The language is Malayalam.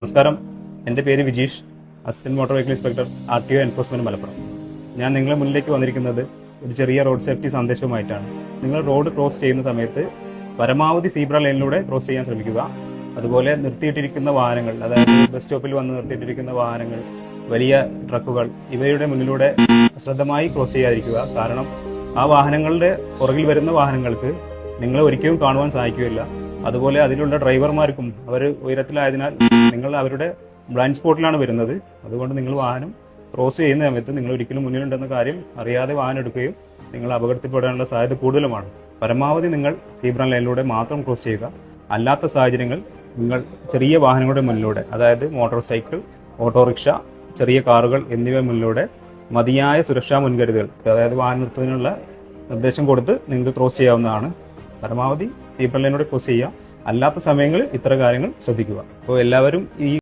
നമസ്കാരം, എൻ്റെ പേര് Vijeesh, assistant motor vehicle inspector RTO enforcement Malappuram. ഞാൻ നിങ്ങളുടെ മുന്നിലേക്ക് വന്നിരിക്കുന്നത് ഒരു ചെറിയ റോഡ് സേഫ്റ്റി സന്ദേശവുമായിട്ടാണ്. നിങ്ങൾ റോഡ് ക്രോസ് ചെയ്യുന്ന സമയത്ത് പരമാവധി സീബ്ര ലൈനിലൂടെ ക്രോസ് ചെയ്യാൻ ശ്രമിക്കുക. അതുപോലെ നിർത്തിയിട്ടിരിക്കുന്ന വാഹനങ്ങൾ, അതായത് ബസ് സ്റ്റോപ്പിൽ വന്ന് നിർത്തിയിട്ടിരിക്കുന്ന വാഹനങ്ങൾ, വലിയ ട്രക്കുകൾ, ഇവയുടെ മുന്നിലൂടെ ശ്രദ്ധമായി ക്രോസ് ചെയ്യാതിരിക്കുക. കാരണം ആ വാഹനങ്ങളുടെ പുറകിൽ വരുന്ന വാഹനങ്ങൾക്ക് നിങ്ങളെ ഒരിക്കലും കാണുവാൻ സാധിക്കുകയില്ല. അതുപോലെ അതിലുള്ള ഡ്രൈവർമാർക്കും അവർ ഉയരത്തിലായതിനാൽ നിങ്ങൾ അവരുടെ ബ്ലൈൻഡ് സ്പോട്ടിലാണ് വരുന്നത്. അതുകൊണ്ട് നിങ്ങൾ വാഹനം ക്രോസ് ചെയ്യുന്ന സമയത്ത് നിങ്ങൾ ഒരിക്കലും മുന്നിലുണ്ടെന്ന കാര്യം അറിയാതെ വാഹനം എടുക്കുകയും നിങ്ങൾ അപകടത്തിൽപ്പെടാനുള്ള സാധ്യത കൂടുതലുമാണ്. പരമാവധി നിങ്ങൾ സീബ്ര ലൈനിലൂടെ മാത്രം ക്രോസ് ചെയ്യുക. അല്ലാത്ത സാഹചര്യങ്ങൾ നിങ്ങൾ ചെറിയ വാഹനങ്ങളുടെ മുന്നിലൂടെ, അതായത് മോട്ടോർ സൈക്കിൾ, ഓട്ടോറിക്ഷ, ചെറിയ കാറുകൾ എന്നിവ മുന്നിലൂടെ മതിയായ സുരക്ഷാ മുൻകരുതൽ, അതായത് വാഹനം നിർത്തുന്നതിനുള്ള നിർദ്ദേശം കൊടുത്ത് നിങ്ങൾക്ക് ക്രോസ് ചെയ്യാവുന്നതാണ്. പരമാവധി സീബ്ര ലൈനിലൂടെ ക്രോസ് ചെയ്യുക. അല്ലാത്ത സമയങ്ങളിൽ ഇത്തരം കാര്യങ്ങൾ ശ്രദ്ധിക്കുക. അപ്പോൾ എല്ലാവരും ഈ